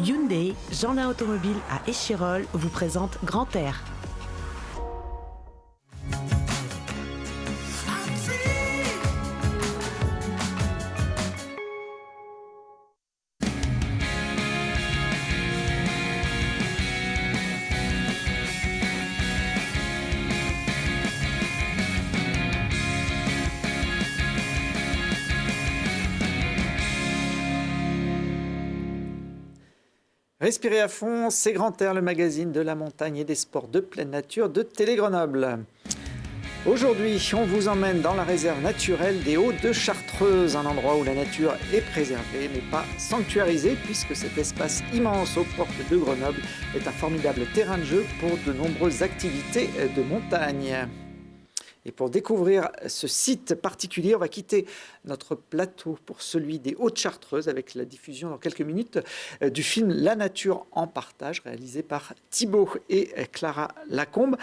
Hyundai, Jeanlin Automobile à Échirolles vous présente Grand Air. Respirez à fond, c'est Grand Air, le magazine de la montagne et des sports de pleine nature de Télé Grenoble. Aujourd'hui, on vous emmène dans la réserve naturelle des Hauts de Chartreuse, un endroit où la nature est préservée mais pas sanctuarisée, puisque cet espace immense aux portes de Grenoble est un formidable terrain de jeu pour de nombreuses activités de montagne. Et pour découvrir ce site particulier, on va quitter notre plateau pour celui des Hauts-de-Chartreuse avec la diffusion dans quelques minutes du film La nature en partage, réalisé par Thibaut et Clara Lacombe.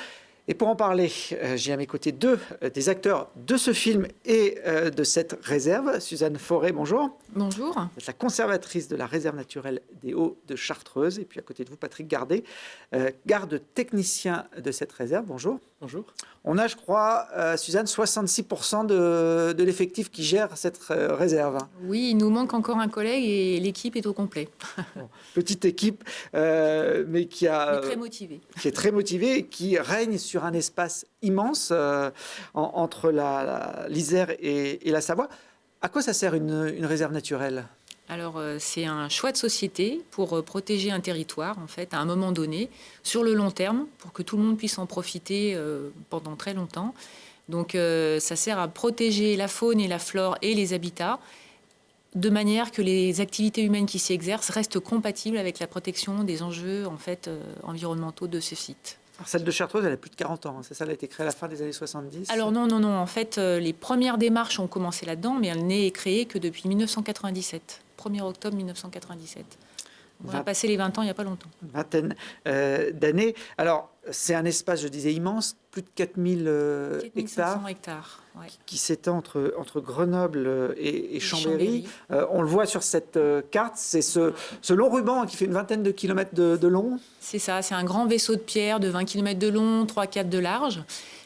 Et pour en parler, j'ai à mes côtés deux des acteurs de ce film et de cette réserve. Suzanne Forêt, bonjour. Bonjour. Vous êtes la conservatrice de la réserve naturelle des Hauts-de-Chartreuse. Et puis à côté de vous, Patrick Gardet, garde technicien de cette réserve. Bonjour. Bonjour. On a, je crois, Suzanne, 66% de l'effectif qui gère cette réserve. Oui, il nous manque encore un collègue et l'équipe est au complet. Bon, petite équipe, mais qui est très motivée. Qui est très motivée et qui règne sur un espace immense entre l'Isère et la Savoie. À quoi ça sert une réserve naturelle ? Alors, c'est un choix de société pour protéger un territoire, en fait, à un moment donné, sur le long terme, pour que tout le monde puisse en profiter pendant très longtemps. Donc, ça sert à protéger la faune et la flore et les habitats, de manière que les activités humaines qui s'y exercent restent compatibles avec la protection des enjeux, en fait, environnementaux de ce site. Alors, celle de Chartreuse, elle a plus de 40 ans, c'est ça, elle a été créée à la fin des années 70 ? Alors non, en fait, les premières démarches ont commencé là-dedans, mais elle n'est créée que depuis 1997, 1er octobre 1997. On a passé les 20 ans il n'y a pas longtemps. Une vingtaine d'années. Alors, c'est un espace, je disais, immense, plus de 4000 hectares ouais. qui s'étend entre Grenoble et Chambéry. On le voit sur cette carte, c'est ce long ruban qui fait une vingtaine de kilomètres de long. C'est ça, c'est un grand vaisseau de pierre de 20 km de long, 3-4 de large,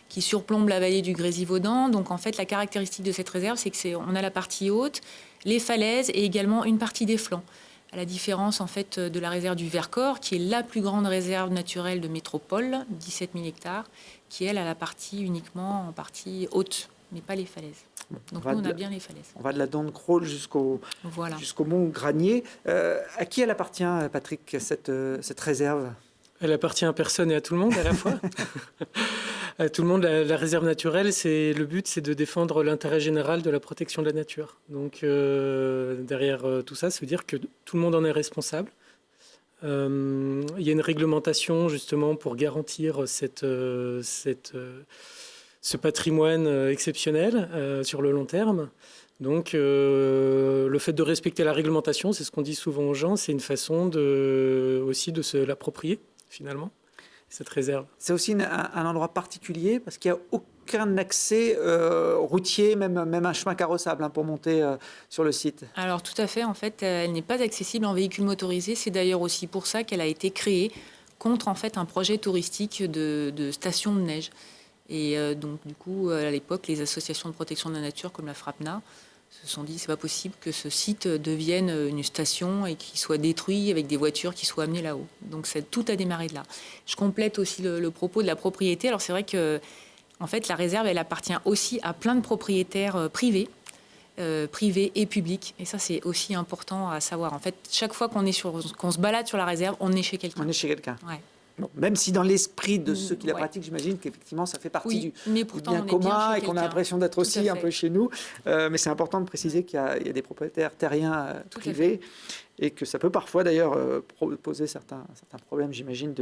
qui surplombe la vallée du Grésivaudan. Donc en fait, la caractéristique de cette réserve, c'est qu'on a la partie haute, les falaises et également une partie des flancs. À la différence en fait de la réserve du Vercors, qui est la plus grande réserve naturelle de métropole, 17 000 hectares, qui elle a la partie uniquement en partie haute, mais pas les falaises. Donc nous, on a bien les falaises. On va de la Dent de Crolles jusqu'au mont Granier. À qui elle appartient, Patrick, cette réserve ? Elle appartient à personne et à tout le monde à la fois. À tout le monde, la réserve naturelle, le but, c'est de défendre l'intérêt général de la protection de la nature. Donc derrière tout ça, ça veut dire que tout le monde en est responsable. Il y a une réglementation justement pour garantir ce patrimoine exceptionnel sur le long terme. Donc le fait de respecter la réglementation, c'est ce qu'on dit souvent aux gens, c'est une façon aussi de se l'approprier finalement, cette réserve. C'est aussi un endroit particulier parce qu'il n'y a aucun accès routier, même un chemin carrossable pour monter sur le site. Alors tout à fait, en fait, elle n'est pas accessible en véhicule motorisé. C'est d'ailleurs aussi pour ça qu'elle a été créée contre en fait un projet touristique de station de neige. Et donc du coup, à l'époque, les associations de protection de la nature comme la FRAPNA se sont dit c'est pas possible que ce site devienne une station et qu'il soit détruit avec des voitures qui soient amenées là-haut. Donc tout a démarré de là. Je complète aussi le propos de la propriété. Alors c'est vrai que en fait la réserve elle appartient aussi à plein de propriétaires privés et publics. Et ça c'est aussi important à savoir. En fait chaque fois qu'on se balade sur la réserve, on est chez quelqu'un. On est chez quelqu'un. Ouais. Bon, même si dans l'esprit de ceux qui la pratiquent, j'imagine qu'effectivement ça fait partie du bien on commun et qu'on a l'impression d'être aussi un peu chez nous. Mais c'est important de préciser qu'il y a des propriétaires terriens privés et que ça peut parfois d'ailleurs poser certains problèmes, j'imagine,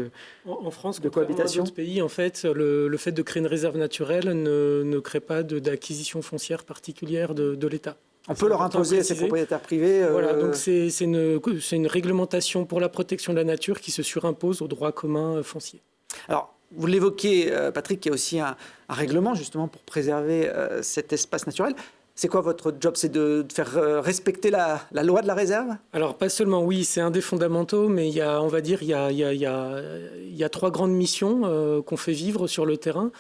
en France, de cohabitation. Dans d'autres pays, en fait, le fait de créer une réserve naturelle ne crée pas d'acquisition foncière particulière de l'État. On peut leur imposer à ces propriétaires privés. Voilà, donc c'est une réglementation pour la protection de la nature qui se surimpose au droit commun foncier. Alors, vous l'évoquez, Patrick, il y a aussi un règlement justement pour préserver cet espace naturel. C'est quoi votre job? C'est de faire respecter la loi de la réserve? Alors, pas seulement, oui, c'est un des fondamentaux, mais il y a, on va dire, il y a trois grandes missions qu'on fait vivre sur le terrain.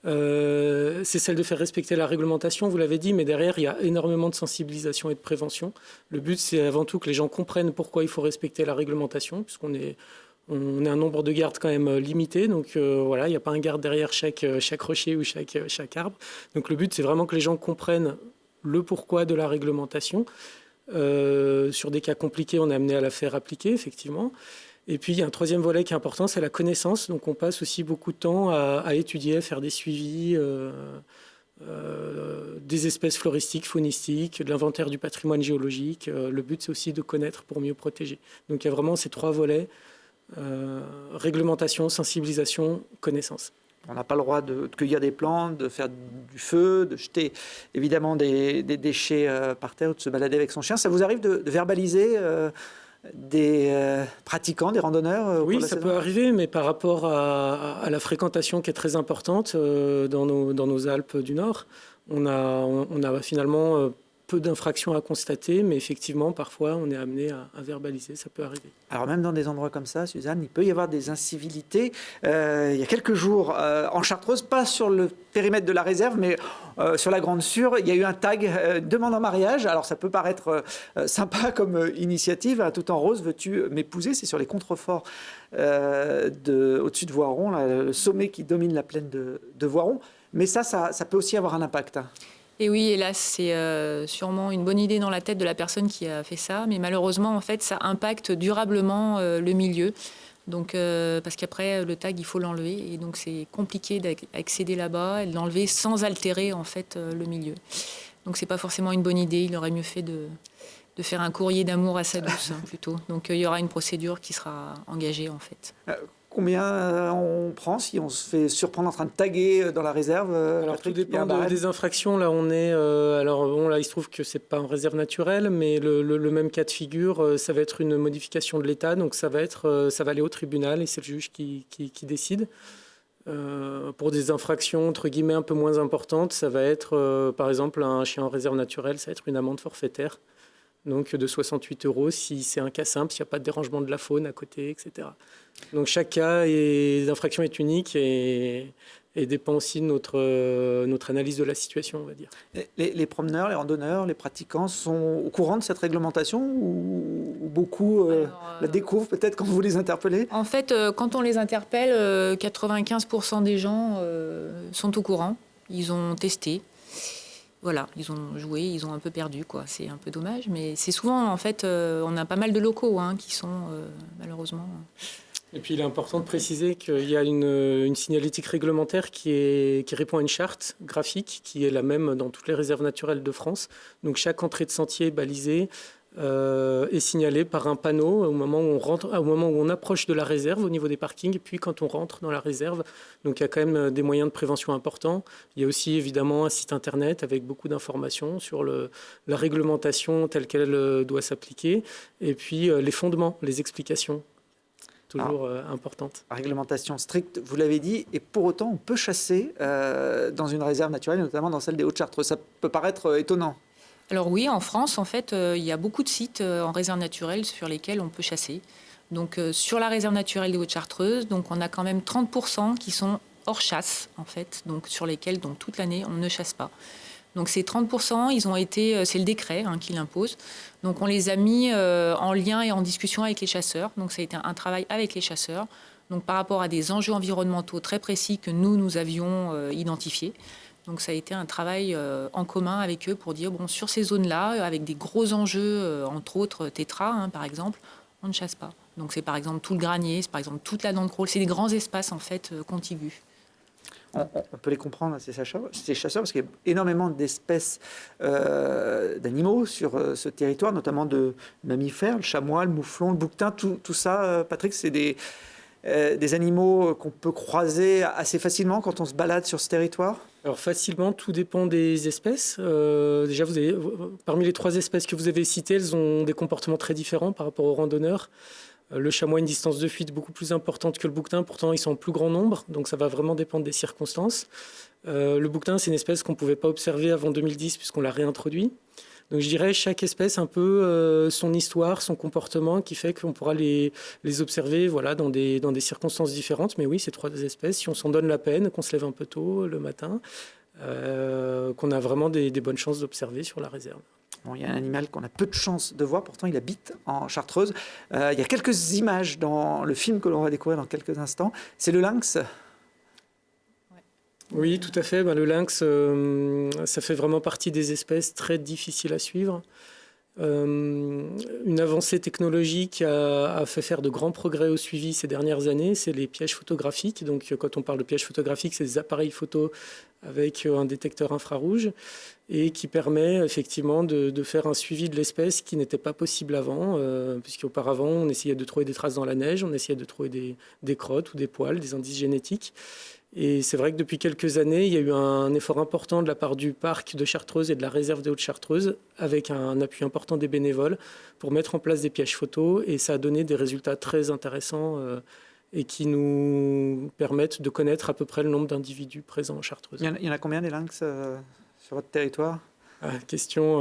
C'est celle de faire respecter la réglementation, vous l'avez dit, mais derrière, il y a énormément de sensibilisation et de prévention. Le but, c'est avant tout que les gens comprennent pourquoi il faut respecter la réglementation, puisqu'on est un nombre de gardes quand même limité. Donc voilà, il n'y a pas un garde derrière chaque rocher ou chaque arbre. Donc le but, c'est vraiment que les gens comprennent le pourquoi de la réglementation. Sur des cas compliqués, on est amené à la faire appliquer, effectivement. Et puis, il y a un troisième volet qui est important, c'est la connaissance. Donc, on passe aussi beaucoup de temps à étudier, à faire des suivis des espèces floristiques, faunistiques, de l'inventaire du patrimoine géologique. Le but, c'est aussi de connaître pour mieux protéger. Donc, il y a vraiment ces trois volets, réglementation, sensibilisation, connaissance. On n'a pas le droit de cueillir des plantes, de faire du feu, de jeter évidemment des déchets par terre ou de se balader avec son chien. Ça vous arrive de verbaliser des pratiquants, des randonneurs? Oui, ça peut arriver, mais par rapport à la fréquentation qui est très importante dans nos Alpes du Nord, on a finalement peu d'infractions à constater, mais effectivement, parfois, on est amené à verbaliser, ça peut arriver. Alors même dans des endroits comme ça, Suzanne, il peut y avoir des incivilités. Il y a quelques jours, en Chartreuse, pas sur le périmètre de la réserve, mais sur la Grande Sûre, il y a eu un tag demande en mariage. Alors ça peut paraître sympa comme initiative, tout en rose, veux-tu m'épouser? C'est sur les contreforts au-dessus de Voiron, là, le sommet qui domine la plaine de Voiron. Mais ça peut aussi avoir un impact. Et oui, hélas, c'est sûrement une bonne idée dans la tête de la personne qui a fait ça, mais malheureusement, en fait, ça impacte durablement le milieu. Donc, parce qu'après, le tag, il faut l'enlever, et donc c'est compliqué d'accéder là-bas et de l'enlever sans altérer en fait le milieu. Donc, c'est pas forcément une bonne idée. Il aurait mieux fait de faire un courrier d'amour à sa douce plutôt. Donc, il y aura une procédure qui sera engagée en fait. Combien on prend si on se fait surprendre en train de taguer dans la réserve? Alors tout dépend des infractions. Là, on est. Alors bon, là, il se trouve que c'est pas en réserve naturelle, mais le même cas de figure, ça va être une modification de l'état. Donc ça va aller au tribunal et c'est le juge qui décide. Pour des infractions entre guillemets un peu moins importantes, ça va être par exemple un chien en réserve naturelle, ça va être une amende forfaitaire. Donc de 68 € si c'est un cas simple, s'il n'y a pas de dérangement de la faune à côté, etc. Donc chaque cas d'infraction est unique et dépend aussi de notre analyse de la situation, on va dire. Les promeneurs, les randonneurs, les pratiquants sont au courant de cette réglementation ou beaucoup la découvrent peut-être quand vous les interpellez? En fait, quand on les interpelle, 95% des gens sont au courant. Ils ont testé. Voilà, ils ont joué, ils ont un peu perdu, quoi. C'est un peu dommage, mais c'est souvent, en fait, on a pas mal de locaux qui sont, malheureusement... Et puis, il est important de préciser qu'il y a une signalétique réglementaire qui répond à une charte graphique qui est la même dans toutes les réserves naturelles de France. Donc, chaque entrée de sentier balisée est signalée par un panneau au moment où on approche de la réserve au niveau des parkings, puis quand on rentre dans la réserve. Donc il y a quand même des moyens de prévention importants. Il y a aussi évidemment un site internet avec beaucoup d'informations sur la réglementation telle qu'elle doit s'appliquer, et puis les fondements, les explications. Toujours importante. Réglementation stricte, vous l'avez dit, et pour autant on peut chasser dans une réserve naturelle, notamment dans celle des Hautes-Chartreux. Ça peut paraître étonnant. Alors oui, en France, en fait, il y a beaucoup de sites en réserve naturelle sur lesquels on peut chasser. Donc sur la réserve naturelle des Hautes-Chartreuses, donc on a quand même 30% qui sont hors chasse, en fait, donc sur lesquels donc toute l'année on ne chasse pas. Donc ces 30%, ils ont été, c'est le décret qui l'impose. Donc on les a mis en lien et en discussion avec les chasseurs. Donc ça a été un travail avec les chasseurs. Donc par rapport à des enjeux environnementaux très précis que nous avions identifiés. Donc ça a été un travail en commun avec eux pour dire, bon, sur ces zones-là, avec des gros enjeux, entre autres tétras, par exemple, on ne chasse pas. Donc c'est par exemple tout le granier, c'est par exemple toute la dent de crawl, c'est des grands espaces en fait contigus. On peut les comprendre, ces chasseurs, parce qu'il y a énormément d'espèces d'animaux sur ce territoire, notamment de mammifères, le chamois, le mouflon, le bouquetin, tout ça, Patrick, c'est des animaux qu'on peut croiser assez facilement quand on se balade sur ce territoire? Alors facilement, tout dépend des espèces. Déjà, parmi les 3 espèces que vous avez citées, elles ont des comportements très différents par rapport aux randonneurs. Le chamois a une distance de fuite beaucoup plus importante que le bouquetin. Pourtant, ils sont en plus grand nombre, donc ça va vraiment dépendre des circonstances. Le bouquetin, c'est une espèce qu'on ne pouvait pas observer avant 2010 puisqu'on l'a réintroduit. Donc je dirais chaque espèce un peu son histoire, son comportement qui fait qu'on pourra les observer voilà, dans des circonstances différentes. Mais oui, ces 3 espèces, si on s'en donne la peine, qu'on se lève un peu tôt le matin, qu'on a vraiment des bonnes chances d'observer sur la réserve. Bon, il y a un animal qu'on a peu de chance de voir, pourtant il habite en Chartreuse. Il y a quelques images dans le film que l'on va découvrir dans quelques instants. C'est le lynx. Oui, tout à fait. Le lynx, ça fait vraiment partie des espèces très difficiles à suivre. Une avancée technologique a fait faire de grands progrès au suivi ces dernières années, c'est les pièges photographiques. Donc, quand on parle de pièges photographiques, c'est des appareils photo avec un détecteur infrarouge et qui permet effectivement de faire un suivi de l'espèce qui n'était pas possible avant, puisqu'auparavant, on essayait de trouver des traces dans la neige, on essayait de trouver des crottes ou des poils, des indices génétiques. Et c'est vrai que depuis quelques années, il y a eu un effort important de la part du parc de Chartreuse et de la réserve des Hautes-Chartreuses, avec un appui important des bénévoles, pour mettre en place des pièges photos. Et ça a donné des résultats très intéressants et qui nous permettent de connaître à peu près le nombre d'individus présents en Chartreuse. Il y en a combien des lynx sur votre territoire ? Question.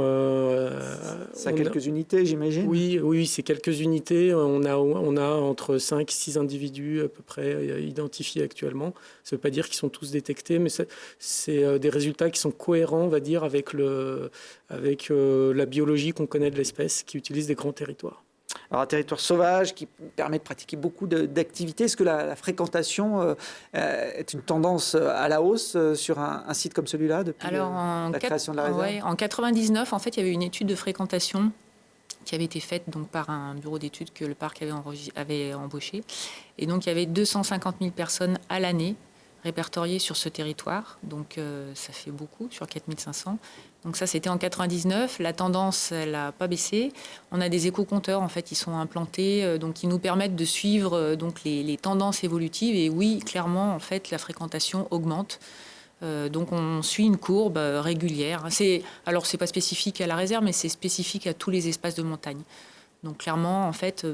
Ça quelques unités, j'imagine. Oui, c'est quelques unités. On a entre 5 et 6 individus à peu près identifiés actuellement. Ça ne veut pas dire qu'ils sont tous détectés, mais c'est des résultats qui sont cohérents, on va dire, avec la biologie qu'on connaît de l'espèce, qui utilise des grands territoires. Alors, un territoire sauvage qui permet de pratiquer beaucoup d'activités. Est-ce que la fréquentation est une tendance à la hausse sur un site comme celui-là depuis la création de la réserve ? En 1999, en fait, il y avait une étude de fréquentation qui avait été faite donc, par un bureau d'études que le parc avait embauché. Et donc, il y avait 250 000 personnes à l'année répertoriées sur ce territoire. Donc, ça fait beaucoup, sur 4 500. Donc ça, c'était en 99. La tendance, elle n'a pas baissé. On a des éco-compteurs, en fait, qui sont implantés, donc qui nous permettent de suivre donc les tendances évolutives. Et oui, clairement, en fait, la fréquentation augmente. Donc on suit une courbe régulière. Alors, c'est pas spécifique à la réserve, mais c'est spécifique à tous les espaces de montagne. Donc clairement, en fait,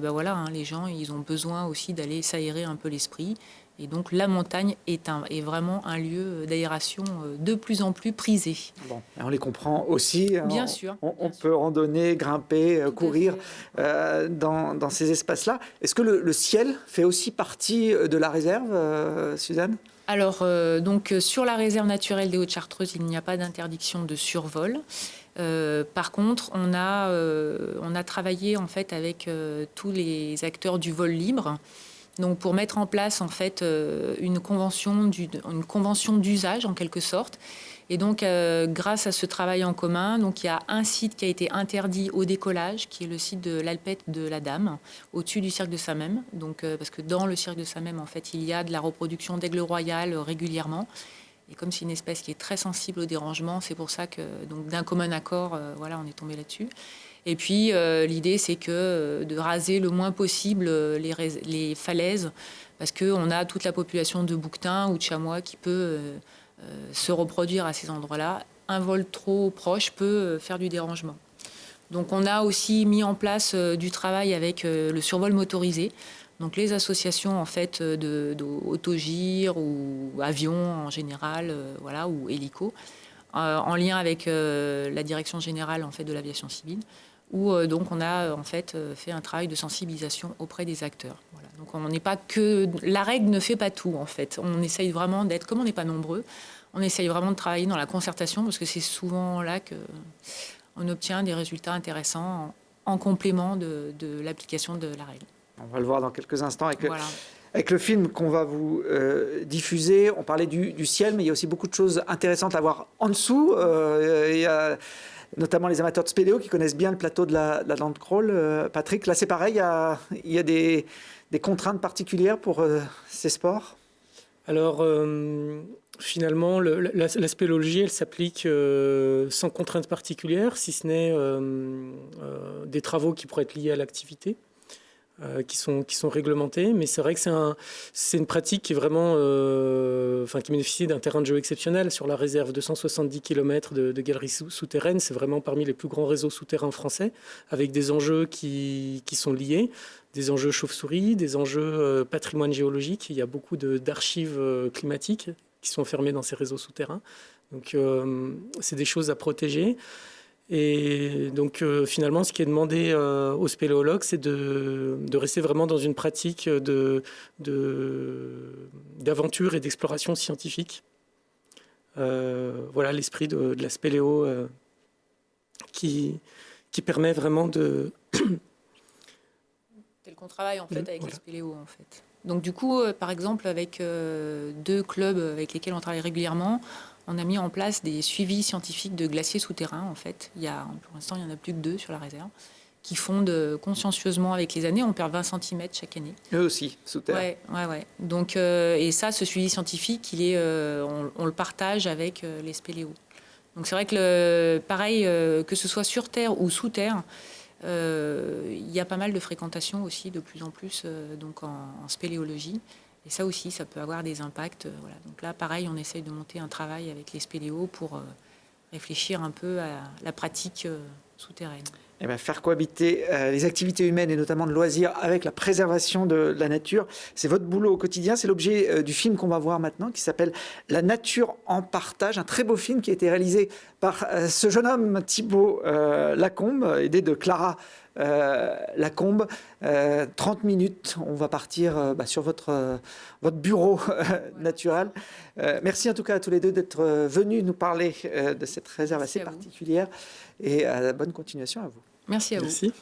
les gens, ils ont besoin aussi d'aller s'aérer un peu l'esprit. Et donc la montagne est vraiment un lieu d'aération de plus en plus prisé. Bon, on les comprend aussi. Bien sûr. On peut randonner, grimper, courir dans ces espaces-là. Est-ce que le ciel fait aussi partie de la réserve, Suzanne ? Alors, donc, sur la réserve naturelle des Hautes-Chartreuses, il n'y a pas d'interdiction de survol. Par contre, on a travaillé en fait avec tous les acteurs du vol libre. Donc pour mettre en place en fait une convention d'usage en quelque sorte. Et donc grâce à ce travail en commun, donc il y a un site qui a été interdit au décollage, qui est le site de l'Alpette de la Dame, au-dessus du cirque de Saint-Mème. Donc parce que dans le cirque de Saint-Mème en fait il y a de la reproduction d'aigle royal régulièrement. Et comme c'est une espèce qui est très sensible au dérangement, c'est pour ça que donc d'un commun accord, on est tombé là-dessus. Et puis, l'idée, c'est de raser le moins possible les falaises, parce qu'on a toute la population de bouquetins ou de chamois qui peut se reproduire à ces endroits-là. Un vol trop proche peut faire du dérangement. Donc, on a aussi mis en place du travail avec le survol motorisé. Donc, les associations, en fait, d'autogires ou avions en général, ou hélicos, en lien avec la direction générale, en fait, de l'aviation civile, où donc on a en fait fait un travail de sensibilisation auprès des acteurs. Voilà. Donc on n'est pas que la règle ne fait pas tout en fait. On essaye vraiment d'être, comme on n'est pas nombreux, on essaye vraiment de travailler dans la concertation parce que c'est souvent là que on obtient des résultats intéressants en complément de l'application de la règle. On va le voir dans quelques instants avec le film qu'on va vous diffuser. On parlait du ciel, mais il y a aussi beaucoup de choses intéressantes à voir en dessous. Il y a notamment les amateurs de spéléo qui connaissent bien le plateau de la Lande Crawl. Patrick, là c'est pareil, il y a des contraintes particulières pour ces sports ? Alors, finalement, la spéléologie, elle s'applique sans contraintes particulières, si ce n'est des travaux qui pourraient être liés à l'activité. qui sont réglementés, mais c'est vrai que c'est une pratique qui est vraiment, qui bénéficie d'un terrain de jeu exceptionnel sur la réserve. 270 km de galeries souterraines, c'est vraiment parmi les plus grands réseaux souterrains français, avec des enjeux qui sont liés, des enjeux chauves-souris, des enjeux patrimoine géologique. Il y a beaucoup d'archives climatiques qui sont fermées dans ces réseaux souterrains. Donc c'est des choses à protéger. Et donc finalement, ce qui est demandé aux spéléologues, c'est de rester vraiment dans une pratique d'aventure et d'exploration scientifique. Voilà l'esprit de la spéléo qui permet vraiment de... Tel qu'on travaille en fait avec les spéléos en fait. Donc du coup, par exemple, avec 2 clubs avec lesquels on travaille régulièrement, on a mis en place des suivis scientifiques de glaciers souterrains, en fait. Pour l'instant, il n'y en a plus que 2 sur la réserve, qui fondent consciencieusement avec les années. On perd 20 cm chaque année. Eux aussi, souterrains. Ouais. Donc, et ça, ce suivi scientifique, on le partage avec les spéléos. Donc c'est vrai que, pareil, que ce soit sur Terre ou sous Terre, il y a pas mal de fréquentation aussi, de plus en plus, donc en spéléologie. Et ça aussi, ça peut avoir des impacts. Voilà. Donc là, pareil, on essaye de monter un travail avec les spéléos pour réfléchir un peu à la pratique souterraine. Eh bien, faire cohabiter les activités humaines et notamment de loisirs avec la préservation de la nature, c'est votre boulot au quotidien. C'est l'objet du film qu'on va voir maintenant qui s'appelle La nature en partage, un très beau film qui a été réalisé par ce jeune homme Thibaut Lacombe, aidé de Clara Lacombe. 30 minutes, on va partir sur votre bureau naturel. Merci en tout cas à tous les deux d'être venus nous parler de cette réserve assez particulière et bonne continuation à vous. Merci à vous. Merci.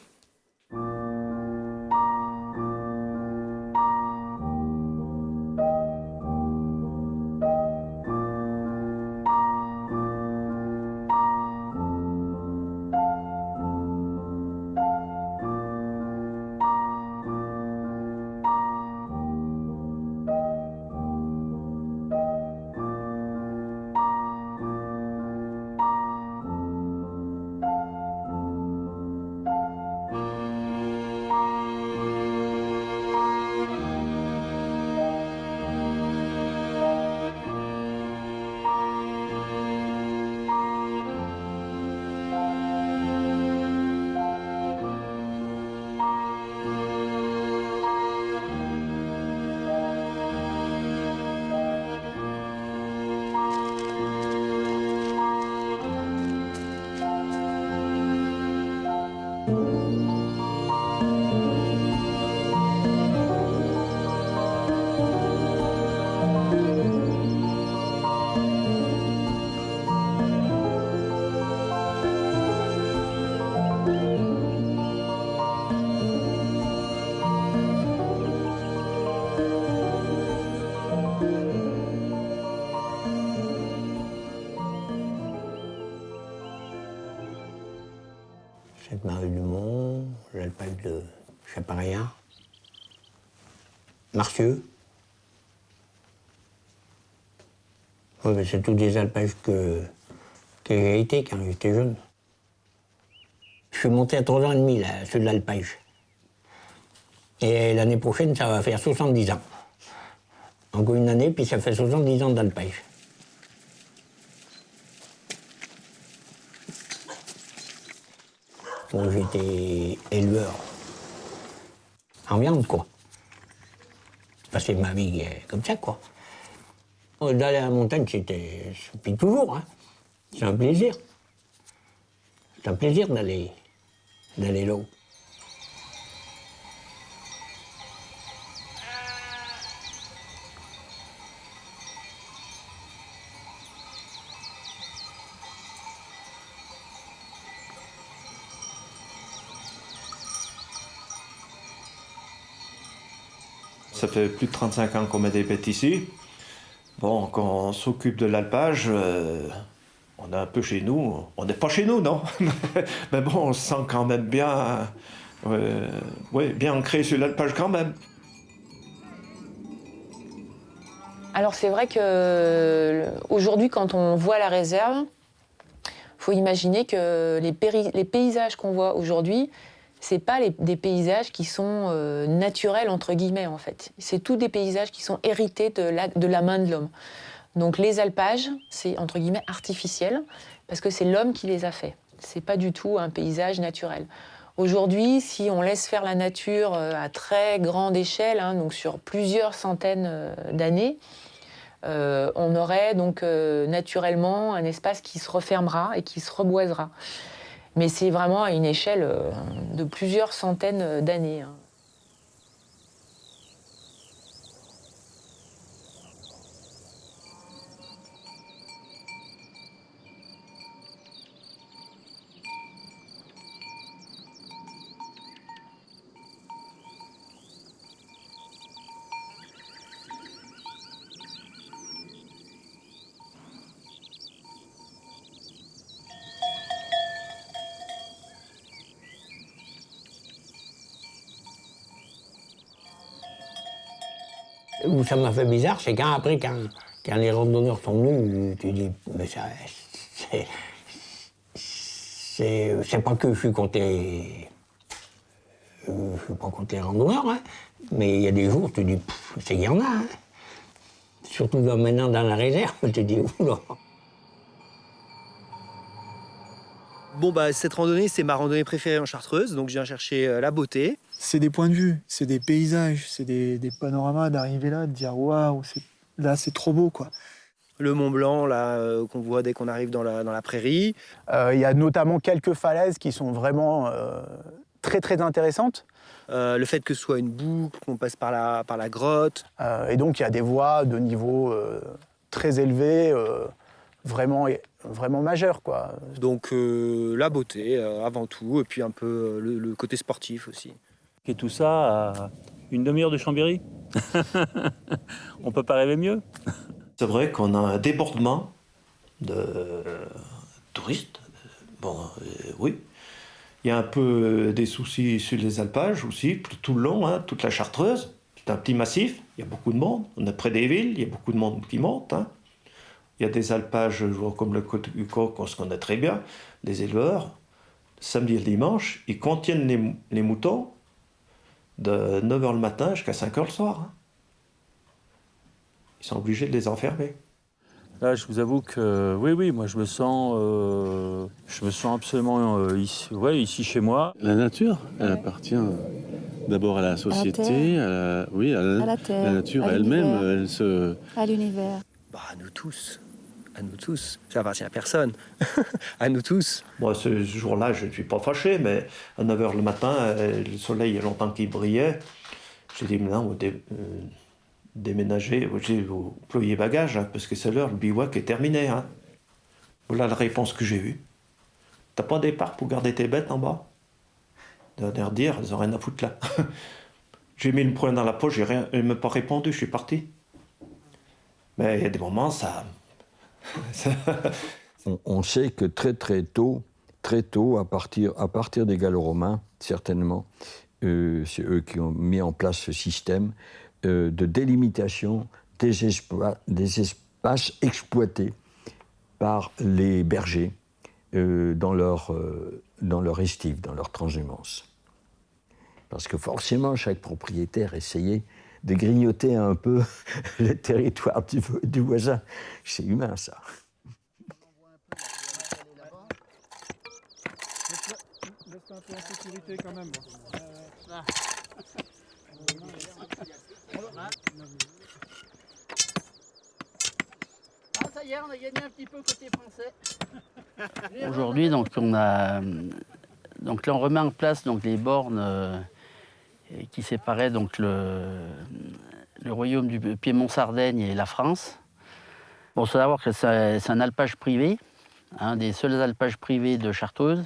Sainte-Marie du Mont, l'alpage de Chaparia, Marcieux. Ouais, c'est tous des alpages que j'ai été quand j'étais jeune. Je suis monté à 3 ans et demi, là, ceux de l'alpage. Et l'année prochaine, ça va faire 70 ans. Encore une année, puis ça fait 70 ans d'alpage. Bon, j'étais éleveur en viande, quoi. J'ai passé ma vie comme ça, quoi. D'aller à la montagne, c'était depuis toujours, hein. C'est un plaisir. C'est un plaisir d'aller là-haut. Ça fait plus de 35 ans qu'on met des bêtes ici. Bon, quand on s'occupe de l'alpage, on est un peu chez nous. On n'est pas chez nous, non. Mais bon, on se sent quand même bien, bien ancré sur l'alpage quand même. Alors c'est vrai que aujourd'hui, quand on voit la réserve, il faut imaginer que les paysages qu'on voit aujourd'hui, c'est pas des paysages qui sont naturels, entre guillemets, en fait. C'est tous des paysages qui sont hérités de la main de l'homme. Donc les alpages, c'est, entre guillemets, artificiel, parce que c'est l'homme qui les a faits. C'est pas du tout un paysage naturel. Aujourd'hui, si on laisse faire la nature à très grande échelle, hein, donc sur plusieurs centaines d'années, on aurait donc naturellement un espace qui se refermera et qui se reboisera. Mais c'est vraiment à une échelle de plusieurs centaines d'années. Hein. Où ça m'a fait bizarre, c'est quand les randonneurs sont venus, tu dis, mais ça, c'est pas que je suis contre les randonneurs, hein, mais il y a des jours, tu dis, il y en a, hein. Surtout maintenant dans la réserve, tu dis, oula. Bon, bah, cette randonnée, c'est ma randonnée préférée en Chartreuse, donc je viens chercher la beauté. C'est des points de vue, c'est des paysages, c'est des panoramas, d'arriver là, de dire waouh, là c'est trop beau quoi. Le Mont Blanc, là, qu'on voit dès qu'on arrive dans la prairie. Il y a notamment quelques falaises qui sont vraiment très très intéressantes. Le fait que ce soit une boucle, qu'on passe par la grotte. Et donc il y a des voies de niveau très élevé, vraiment majeur quoi. Donc la beauté avant tout, et puis un peu le côté sportif aussi. Et tout ça à une demi-heure de Chambéry. On peut pas rêver mieux. C'est vrai qu'on a un débordement de touristes. Bon, oui. Il y a un peu des soucis sur les alpages aussi, tout le long, hein, toute la Chartreuse. C'est un petit massif, il y a beaucoup de monde. On est près des villes, il y a beaucoup de monde qui monte. Hein. Il y a des alpages comme le Côte du Coq, qu'on se connaît très bien, les éleveurs. Samedi et le dimanche, ils contiennent les moutons de 9h le matin jusqu'à 5h le soir. Hein. Ils sont obligés de les enfermer. Là, je vous avoue que oui, moi je me sens absolument ici chez moi. La nature, elle appartient d'abord à la société, à la terre, la nature elle-même, à l'univers. Bah, à nous tous. À nous tous. Ça appartient à personne. À nous tous. Moi, ce jour-là, je ne suis pas fâché, mais à 9h le matin, le soleil, il y a longtemps qu'il brillait. J'ai dit, maintenant, déménager, vous pliez bagages, hein, parce que c'est l'heure, le bivouac est terminé. Hein. Voilà la réponse que j'ai eue. T'as pas des parcs pour garder tes bêtes en bas? De leur dire, elles n'ont rien à foutre là. J'ai mis le poing dans la poche, elle ne m'a pas répondu, je suis parti. Mais il y a des moments, ça... on sait que très tôt, à partir des Gallo-Romains, certainement, c'est eux qui ont mis en place ce système de délimitation des espaces exploités par les bergers dans leur estive, dans leur transhumance. Parce que forcément, chaque propriétaire essayait de grignoter un peu le territoire du voisin. C'est humain, ça. Laisse-toi un peu en sécurité quand même. Ah, ça y est, on a gagné un petit peu côté français. Aujourd'hui, donc, là, on remet en place donc, les bornes qui séparaient donc, le royaume du Piémont-Sardaigne et la France. Bon, il faut savoir que c'est un alpage privé, un des seuls alpages privés de Chartreuse.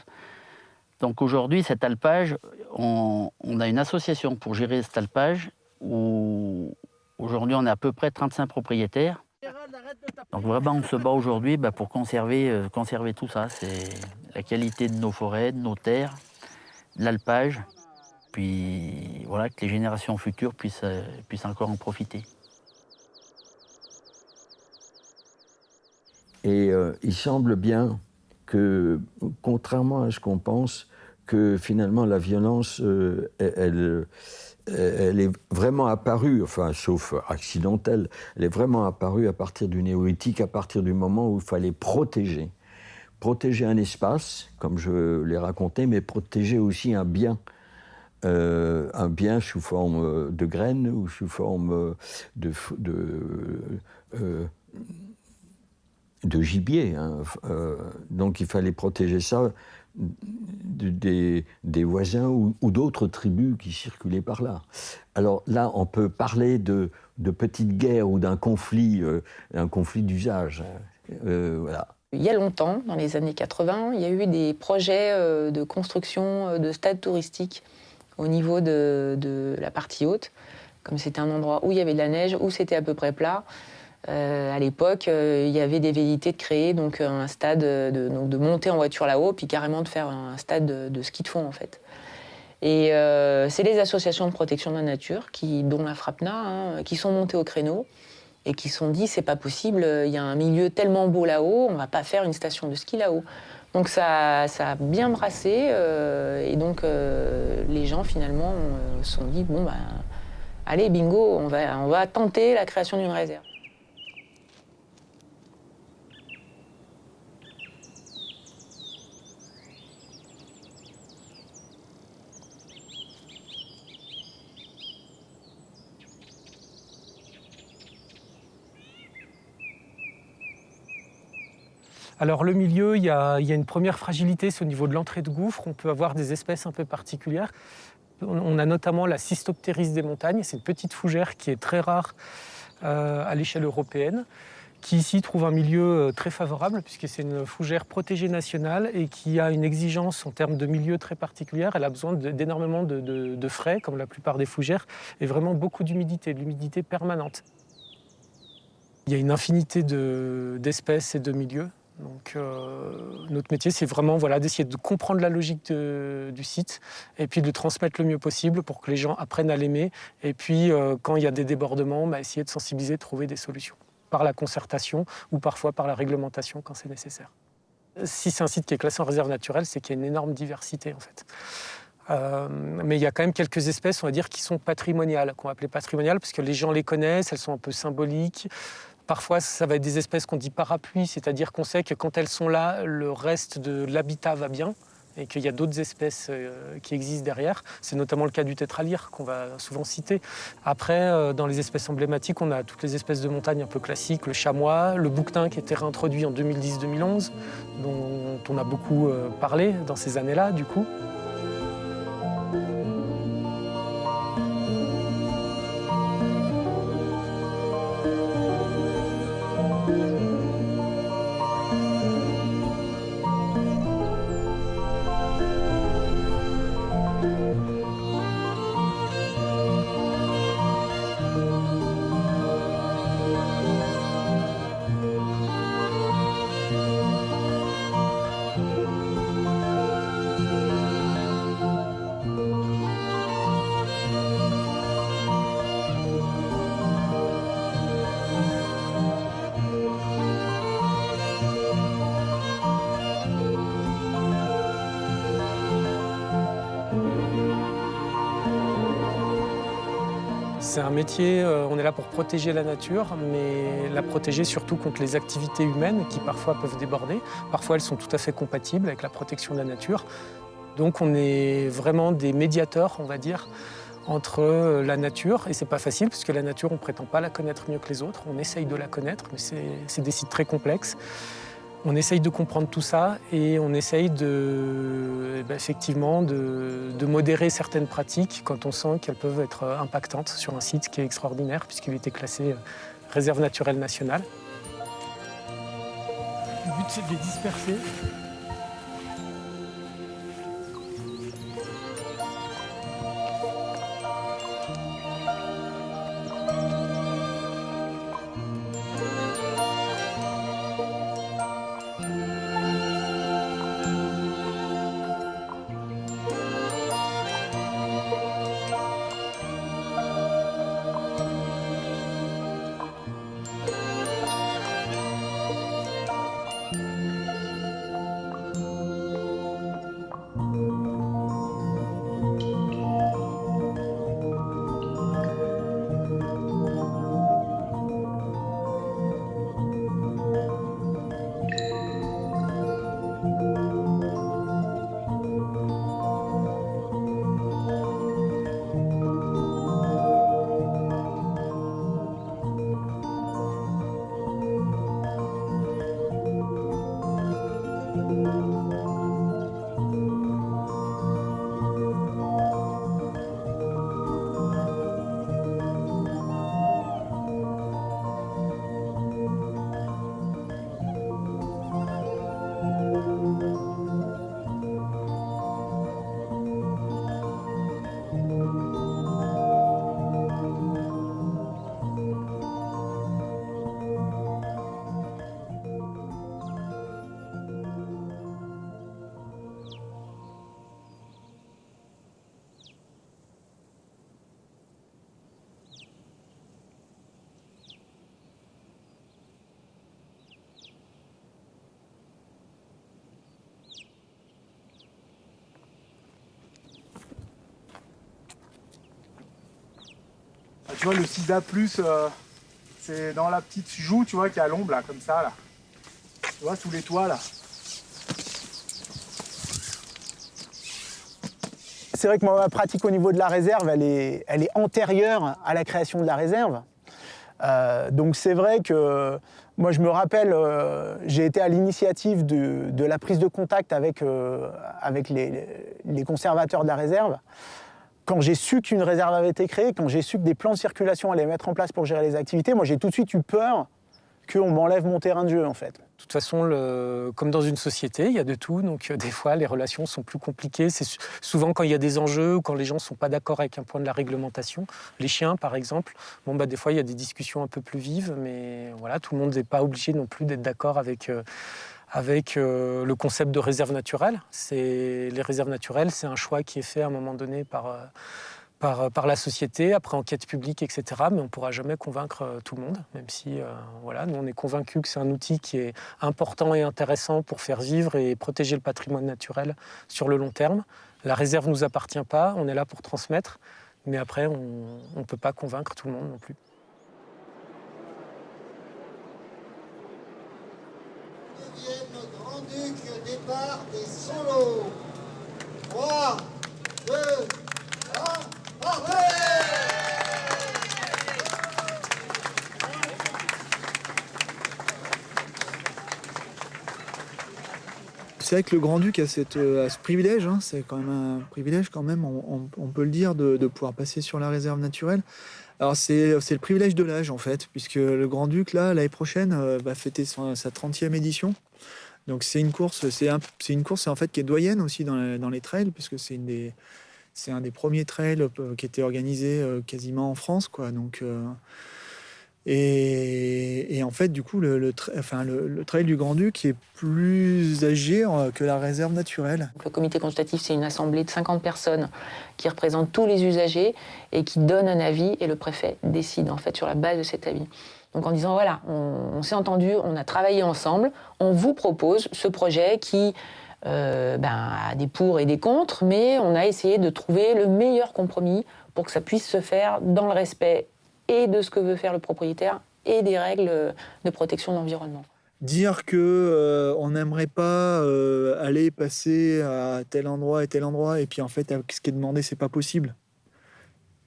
Donc aujourd'hui, cet alpage, on a une association pour gérer cet alpage où aujourd'hui on est à peu près 35 propriétaires. Donc vraiment, on se bat aujourd'hui pour conserver tout ça. C'est la qualité de nos forêts, de nos terres, de l'alpage. Puis voilà, que les générations futures puissent encore en profiter. Et il semble bien que, contrairement à ce qu'on pense, que finalement la violence, elle est vraiment apparue, enfin sauf accidentelle, elle est vraiment apparue à partir du néolithique, à partir du moment où il fallait protéger. Protéger un espace, comme je l'ai raconté, mais protéger aussi un bien sous forme de graines ou sous forme de gibier. Hein. Donc il fallait protéger ça des voisins ou d'autres tribus qui circulaient par là. Alors là, on peut parler de petites guerres ou d'un conflit d'usage. Voilà. Il y a longtemps, dans les années 80, il y a eu des projets de construction de stades touristiques au niveau de la partie haute. Comme c'était un endroit où il y avait de la neige, où c'était à peu près plat, à l'époque, il y avait des velléités de créer donc, un stade, de monter en voiture là-haut, puis carrément de faire un stade de ski de fond, en fait. Et c'est les associations de protection de la nature, dont la FRAPNA, qui sont montées au créneau et qui se sont dit, c'est pas possible, il y a un milieu tellement beau là-haut, on va pas faire une station de ski là-haut. Donc ça a bien brassé, et donc les gens finalement se sont dit, bon, allez, bingo, on va tenter la création d'une réserve. Alors le milieu, il y a une première fragilité, c'est au niveau de l'entrée de gouffre. On peut avoir des espèces un peu particulières. On a notamment la Cystoptéris des montagnes. C'est une petite fougère qui est très rare à l'échelle européenne, qui ici trouve un milieu très favorable, puisque c'est une fougère protégée nationale et qui a une exigence en termes de milieu très particulière. Elle a besoin d'énormément de frais, comme la plupart des fougères, et vraiment beaucoup d'humidité, de l'humidité permanente. Il y a une infinité d'espèces et de milieux. Donc, notre métier, c'est vraiment d'essayer de comprendre la logique du site et puis de le transmettre le mieux possible pour que les gens apprennent à l'aimer. Et puis, quand il y a des débordements, essayer de sensibiliser, de trouver des solutions par la concertation ou parfois par la réglementation quand c'est nécessaire. Si c'est un site qui est classé en réserve naturelle, c'est qu'il y a une énorme diversité en fait. Mais il y a quand même quelques espèces, on va dire, qui sont patrimoniales, qu'on va appeler patrimoniales, parce que les gens les connaissent, elles sont un peu symboliques. Parfois, ça va être des espèces qu'on dit parapluies, c'est-à-dire qu'on sait que quand elles sont là, le reste de l'habitat va bien et qu'il y a d'autres espèces qui existent derrière. C'est notamment le cas du tétralyre qu'on va souvent citer. Après, dans les espèces emblématiques, on a toutes les espèces de montagne un peu classiques, le chamois, le bouquetin qui a été réintroduit en 2010-2011, dont on a beaucoup parlé dans ces années-là, du coup. C'est un métier, on est là pour protéger la nature, mais la protéger surtout contre les activités humaines qui parfois peuvent déborder. Parfois, elles sont tout à fait compatibles avec la protection de la nature. Donc, on est vraiment des médiateurs, on va dire, entre la nature, et c'est pas facile, parce que la nature, on prétend pas la connaître mieux que les autres. On essaye de la connaître, mais c'est des sites très complexes. On essaye de comprendre tout ça et on essaye effectivement de modérer certaines pratiques quand on sent qu'elles peuvent être impactantes sur un site qui est extraordinaire puisqu'il était classé réserve naturelle nationale. Le but, c'est de les disperser. Tu vois, le 6A+, c'est dans la petite joue, tu vois, qui a l'ombre, là, comme ça, là. Tu vois, sous les toits, là. C'est vrai que ma pratique au niveau de la réserve, elle est antérieure à la création de la réserve. Donc c'est vrai que moi je me rappelle, j'ai été à l'initiative de la prise de contact avec les conservateurs de la réserve. Quand j'ai su qu'une réserve avait été créée, quand j'ai su que des plans de circulation allaient mettre en place pour gérer les activités, moi j'ai tout de suite eu peur qu'on m'enlève mon terrain de jeu en fait. De toute façon, comme dans une société, il y a de tout, donc des fois les relations sont plus compliquées. C'est souvent quand il y a des enjeux ou quand les gens ne sont pas d'accord avec un point de la réglementation. Les chiens, par exemple, des fois il y a des discussions un peu plus vives, mais voilà, tout le monde n'est pas obligé non plus d'être d'accord avec le concept de réserve naturelle. Les réserves naturelles, c'est un choix qui est fait à un moment donné par la société, après enquête publique, etc. Mais on ne pourra jamais convaincre tout le monde, même si nous, on est convaincus que c'est un outil qui est important et intéressant pour faire vivre et protéger le patrimoine naturel sur le long terme. La réserve ne nous appartient pas, on est là pour transmettre, mais après, on ne peut pas convaincre tout le monde non plus. Notre grand-duc au départ des solos. 3, 2, 1, partez! C'est vrai que le Grand-Duc a ce privilège, hein, c'est quand même un privilège quand même, on peut le dire, de pouvoir passer sur la réserve naturelle. Alors c'est le privilège de l'âge en fait, puisque le Grand-Duc là l'année prochaine va fêter sa 30e édition. Donc c'est une course en fait qui est doyenne aussi dans les trails, puisque c'est un des premiers trails qui était organisé quasiment en France, quoi. Donc et en fait, du coup, le trail du Grand-Duc est plus âgé que la réserve naturelle. Le comité consultatif, c'est une assemblée de 50 personnes qui représentent tous les usagers et qui donnent un avis, et le préfet décide en fait sur la base de cet avis. Donc en disant, voilà, on s'est entendu, on a travaillé ensemble, on vous propose ce projet qui a des pour et des contre, mais on a essayé de trouver le meilleur compromis pour que ça puisse se faire dans le respect et de ce que veut faire le propriétaire et des règles de protection de l'environnement. Dire qu'on n'aimerait pas aller passer à tel endroit et puis en fait, ce qui est demandé, c'est pas possible.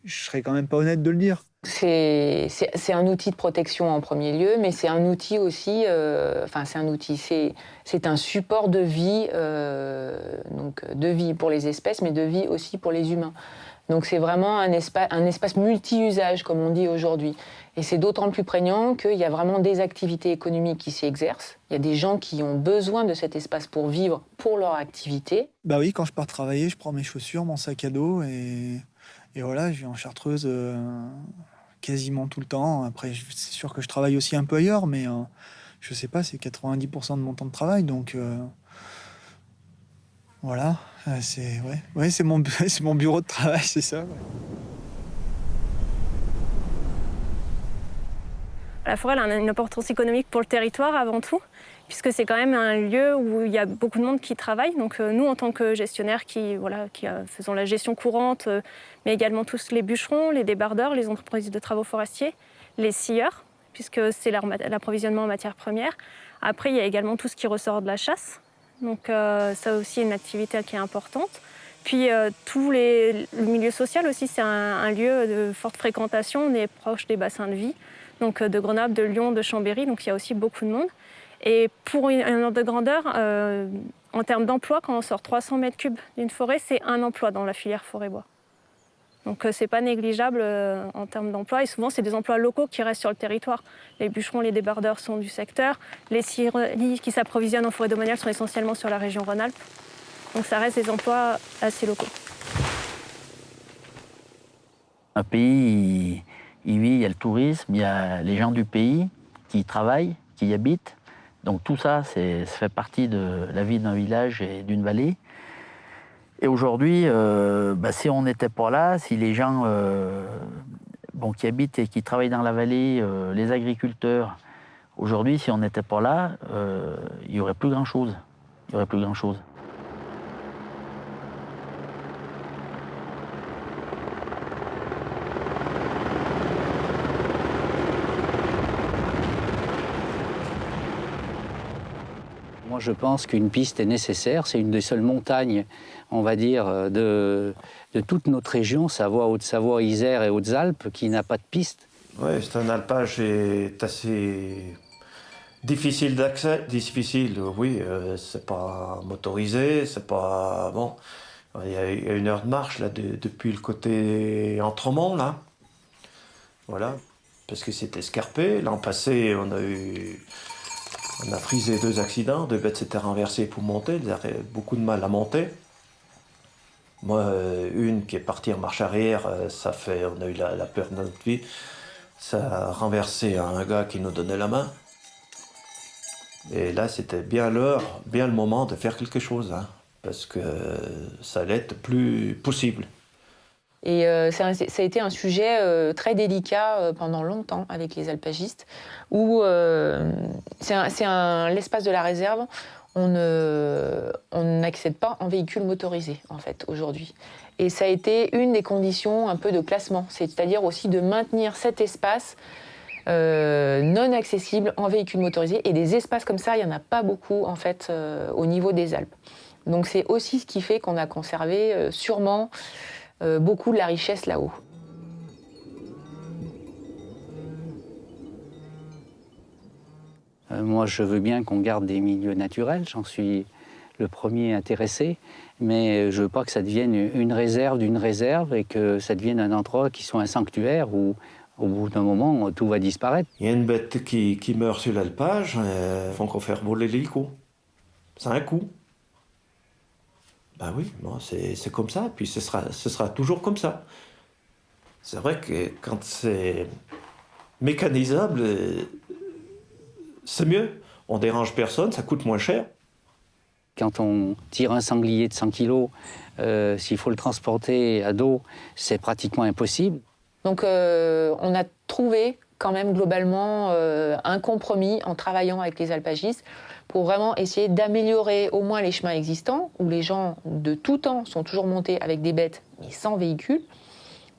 Je serais quand même pas honnête de le dire. C'est un outil de protection en premier lieu, mais c'est un outil aussi, c'est un support de vie, donc de vie pour les espèces, mais de vie aussi pour les humains. Donc c'est vraiment un espace multi-usage, comme on dit aujourd'hui. Et c'est d'autant plus prégnant qu'il y a vraiment des activités économiques qui s'y exercent. Il y a des gens qui ont besoin de cet espace pour vivre, pour leur activité. Bah oui, quand je pars travailler, je prends mes chaussures, mon sac à dos, et voilà, je vais en Chartreuse quasiment tout le temps. Après, c'est sûr que je travaille aussi un peu ailleurs, mais je sais pas, c'est 90% de mon temps de travail, donc voilà, c'est mon bureau de travail, c'est ça. Ouais. La forêt elle a une importance économique pour le territoire avant tout, puisque c'est quand même un lieu où il y a beaucoup de monde qui travaille. Donc nous, en tant que gestionnaires qui faisons la gestion courante, mais également tous les bûcherons, les débardeurs, les entreprises de travaux forestiers, les scieurs, puisque c'est l'approvisionnement en matières premières. Après, il y a également tout ce qui ressort de la chasse. Donc ça aussi est une activité qui est importante. Puis le milieu social aussi, c'est un lieu de forte fréquentation. On est proche des bassins de vie, donc de Grenoble, de Lyon, de Chambéry, donc il y a aussi beaucoup de monde. Et pour un ordre de grandeur, en termes d'emploi, quand on sort 300 mètres cubes d'une forêt, c'est un emploi dans la filière forêt-bois. Donc c'est pas négligeable en termes d'emploi, et souvent c'est des emplois locaux qui restent sur le territoire. Les bûcherons, les débardeurs sont du secteur, les scieries qui s'approvisionnent en forêt domaniale sont essentiellement sur la région Rhône-Alpes. Donc ça reste des emplois assez locaux. Un pays, il vit, il y a le tourisme, il y a les gens du pays qui y travaillent, qui y habitent. Donc tout ça, ça fait partie de la vie d'un village et d'une vallée. Et aujourd'hui, si on n'était pas là, si les gens qui habitent et qui travaillent dans la vallée, les agriculteurs, aujourd'hui, si on n'était pas là, il n'y aurait plus grand-chose. Il n'y aurait plus grand-chose. Moi, je pense qu'une piste est nécessaire. C'est une des seules montagnes, on va dire, de toute notre région, Savoie, Haute-Savoie, Isère et Hautes-Alpes, qui n'a pas de piste. Oui, c'est un alpage est assez difficile d'accès. Difficile, oui, c'est pas motorisé, c'est pas... Bon, il y a 1 heure de marche, là, depuis le côté Entremont, là. Voilà, parce que c'est escarpé. L'an passé, on a frisé 2 accidents, 2 bêtes s'étaient renversées pour monter, elles avaient beaucoup de mal à monter. Moi, une qui est partie en marche arrière, on a eu la peur de notre vie. Ça a renversé un gars qui nous donnait la main. Et là, c'était bien l'heure, bien le moment de faire quelque chose, hein, parce que ça allait être plus possible. Et ça a été un sujet très délicat pendant longtemps avec les alpagistes, où l'espace de la réserve, on n'accède pas en véhicule motorisé, en fait, aujourd'hui. Et ça a été une des conditions un peu de classement, c'est-à-dire aussi de maintenir cet espace non accessible en véhicule motorisé. Et des espaces comme ça, il n'y en a pas beaucoup, en fait, au niveau des Alpes. Donc c'est aussi ce qui fait qu'on a conservé sûrement beaucoup de la richesse là-haut. Moi, je veux bien qu'on garde des milieux naturels, j'en suis le premier intéressé, mais je veux pas que ça devienne une réserve d'une réserve et que ça devienne un endroit qui soit un sanctuaire où, au bout d'un moment, tout va disparaître. Il y a une bête qui meurt sur l'alpage, il faut qu'on fasse voler l'hélico. C'est un coup. Ben oui, bon, c'est comme ça, puis ce sera toujours comme ça. C'est vrai que quand c'est mécanisable, c'est mieux. On dérange personne, ça coûte moins cher. Quand on tire un sanglier de 100 kilos, s'il faut le transporter à dos, c'est pratiquement impossible. Donc on a trouvé quand même globalement un compromis en travaillant avec les alpagistes pour vraiment essayer d'améliorer au moins les chemins existants, où les gens de tout temps sont toujours montés avec des bêtes, mais sans véhicule.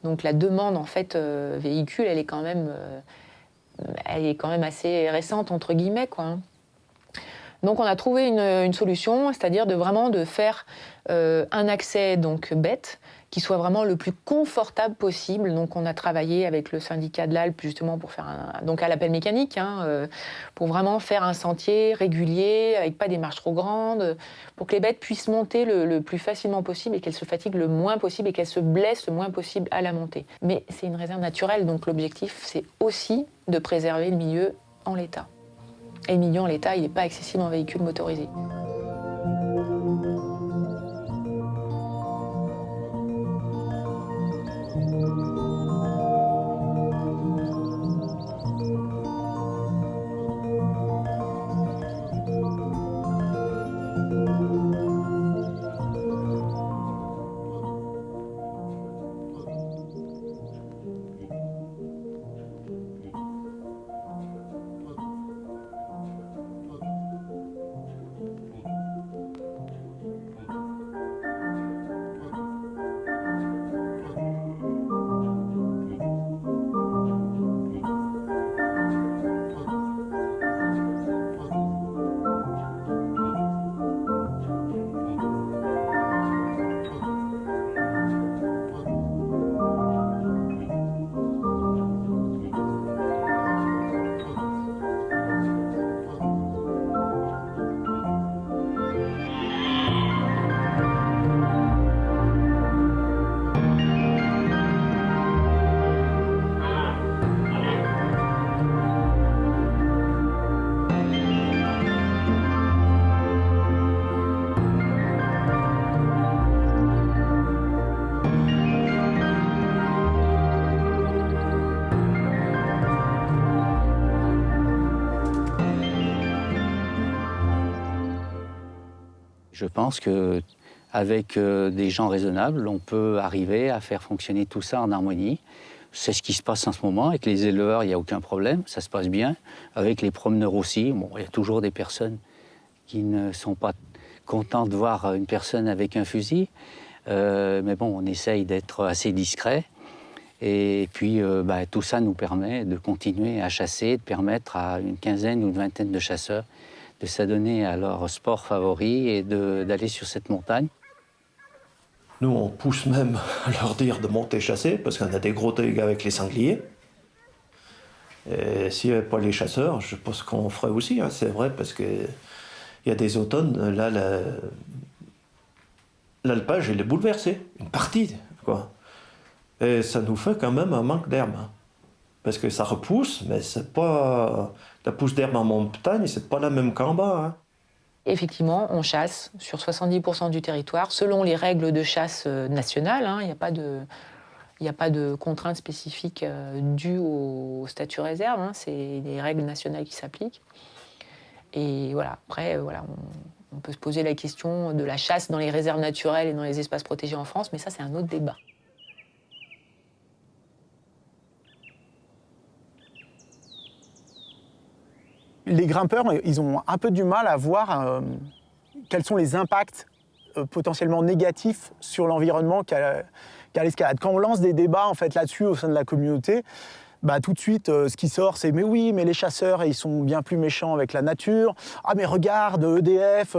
Donc la demande en fait véhicule, elle est quand même assez récente entre guillemets, quoi, hein. Donc on a trouvé une solution, c'est-à-dire de faire un accès donc bête qui soit vraiment le plus confortable possible. Donc on a travaillé avec le syndicat de l'Alpe justement pour faire donc à l'appel mécanique, hein, pour vraiment faire un sentier régulier avec pas des marches trop grandes, pour que les bêtes puissent monter le plus facilement possible et qu'elles se fatiguent le moins possible et qu'elles se blessent le moins possible à la montée. Mais c'est une réserve naturelle, donc l'objectif c'est aussi de préserver le milieu en l'état. Et le milieu en l'état, il n'est pas accessible en véhicule motorisé. Je pense qu'avec des gens raisonnables, on peut arriver à faire fonctionner tout ça en harmonie. C'est ce qui se passe en ce moment. Avec les éleveurs, il n'y a aucun problème, ça se passe bien. Avec les promeneurs aussi, bon, il y a toujours des personnes qui ne sont pas contentes de voir une personne avec un fusil. Mais bon, on essaye d'être assez discret. Et puis, tout ça nous permet de continuer à chasser, de permettre à une quinzaine ou une vingtaine de chasseurs s'adonner à leur sport favori et d'aller sur cette montagne. Nous, on pousse même à leur dire de monter chasser, parce qu'on a des gros dégâts avec les sangliers. Et s'il n'y avait pas les chasseurs, je pense qu'on ferait aussi, hein, c'est vrai, parce qu'il y a des automnes, là, l'alpage, il est bouleversé, une partie, quoi. Et ça nous fait quand même un manque d'herbe. Hein. Parce que ça repousse, mais c'est pas... La pousse d'herbe en montagne, c'est pas la même qu'en bas. Hein. Effectivement, on chasse sur 70% du territoire, selon les règles de chasse nationales. Hein. Il n'y a pas de contraintes spécifiques dues au statut réserve. Hein. C'est des règles nationales qui s'appliquent. Et voilà, après, on peut se poser la question de la chasse dans les réserves naturelles et dans les espaces protégés en France, mais ça, c'est un autre débat. Les grimpeurs, ils ont un peu du mal à voir quels sont les impacts potentiellement négatifs sur l'environnement qu'a l'escalade. Quand on lance des débats en fait, là-dessus au sein de la communauté, bah, tout de suite, ce qui sort, c'est « mais oui, mais les chasseurs, ils sont bien plus méchants avec la nature. Ah, mais regarde, EDF,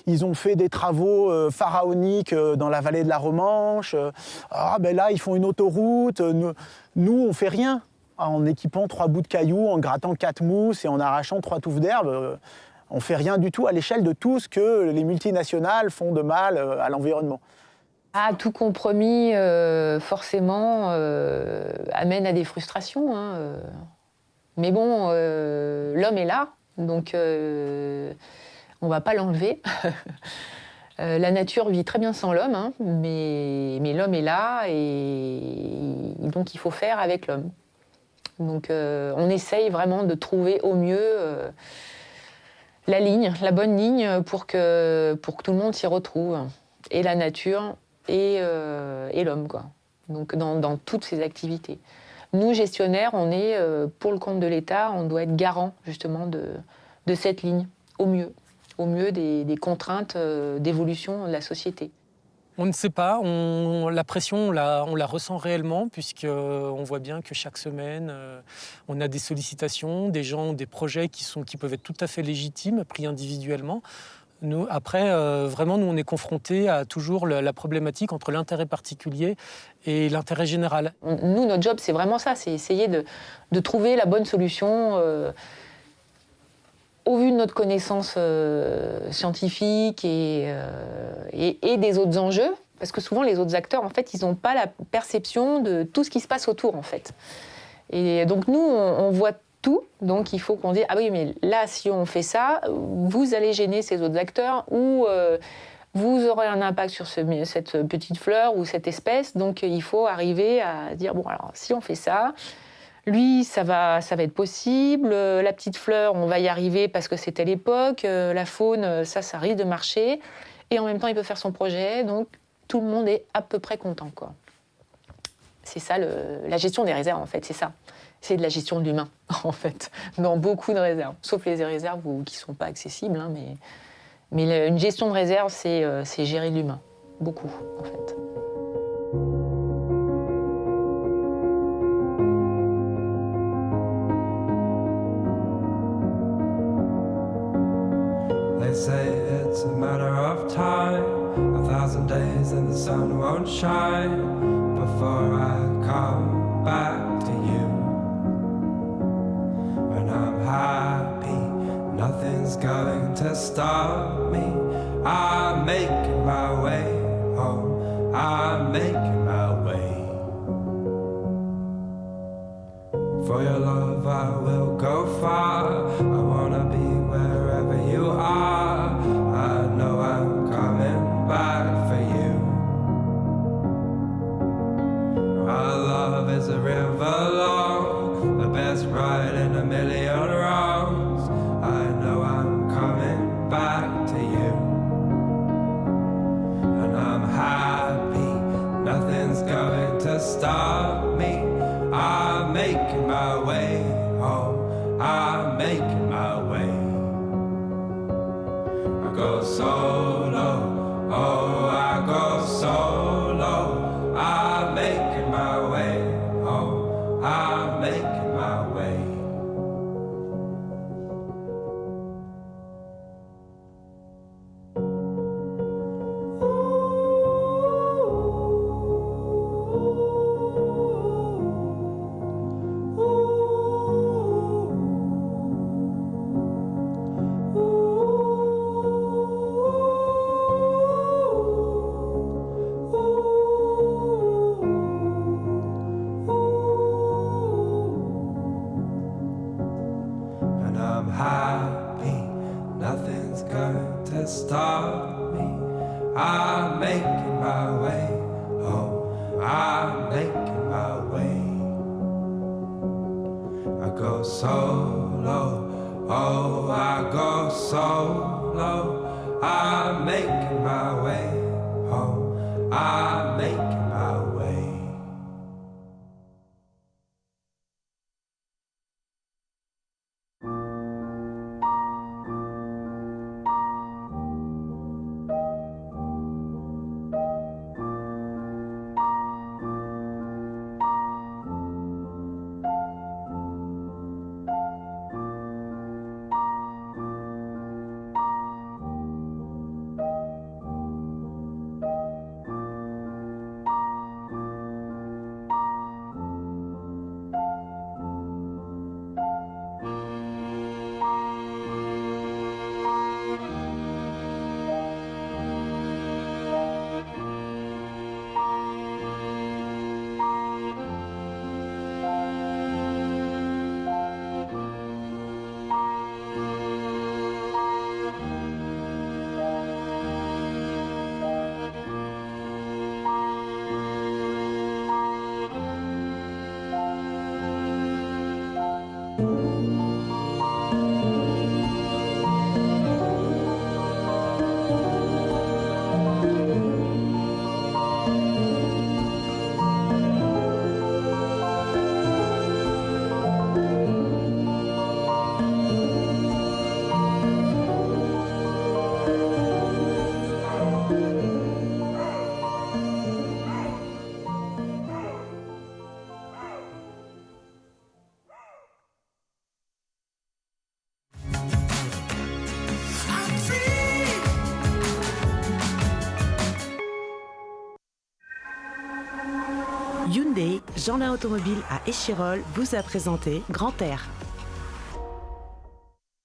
ils ont fait des travaux pharaoniques dans la vallée de la Romanche. Ah, ben là, ils font une autoroute. Nous on fait rien. En équipant 3 bouts de cailloux, en grattant 4 mousses et en arrachant 3 touffes d'herbe, on ne fait rien du tout à l'échelle de tout ce que les multinationales font de mal à l'environnement. Ah, tout compromis, forcément, amène à des frustrations. Hein. Mais bon, l'homme est là, donc on ne va pas l'enlever. La nature vit très bien sans l'homme, hein, mais l'homme est là et donc il faut faire avec l'homme. Donc on essaye vraiment de trouver au mieux la bonne ligne pour que tout le monde s'y retrouve. Et la nature et l'homme, quoi. Donc dans toutes ces activités. Nous, gestionnaires, on est, pour le compte de l'État, on doit être garant justement de cette ligne, au mieux des contraintes d'évolution de la société. On ne sait pas, la pression, on la ressent réellement, puisqu'on voit bien que chaque semaine, on a des sollicitations, des gens, des projets qui peuvent être tout à fait légitimes, pris individuellement. Nous, après, vraiment, nous, on est confrontés à toujours la problématique entre l'intérêt particulier et l'intérêt général. Nous, notre job, c'est vraiment ça, c'est essayer de trouver la bonne solution au vu de notre connaissance scientifique et des autres enjeux, parce que souvent les autres acteurs, en fait, ils n'ont pas la perception de tout ce qui se passe autour, en fait. Et donc nous, on voit tout, donc il faut qu'on dise « Ah oui, mais là, si on fait ça, vous allez gêner ces autres acteurs ou vous aurez un impact sur cette petite fleur ou cette espèce. » Donc il faut arriver à dire « Bon, alors, si on fait ça, lui, ça va être possible. La petite fleur, on va y arriver parce que c'était l'époque. La faune, ça risque de marcher. Et en même temps, il peut faire son projet. Donc, tout le monde est à peu près content, quoi. C'est ça, la gestion des réserves, en fait. C'est ça. C'est de la gestion de l'humain, en fait, dans beaucoup de réserves. Sauf les réserves qui ne sont pas accessibles. Hein, mais une gestion de réserve, c'est gérer l'humain. Beaucoup, en fait. They say it's a matter of time, 1,000 days and the sun won't shine before I come back to you. When I'm happy, nothing's going to stop me. I'm making my way home, I'm making my way. For your love I will go far, I wanna be wherever you are. I know I'm coming back for you. Our love is a river long, the best ride in a million wrongs. I know I'm coming back to you. And I'm happy, nothing's going to stop me. I'm making my way home, I'm making my way. I go solo, oh I go solo. I'm making my way home, I'm making my way. to stop me. I'm making my way home. I'm making my way. I go solo, oh, I go solo. I'm making my way home. I'm making my way. Hyundai, Jeanlin Automobile à Échirolles, vous a présenté Grand Air.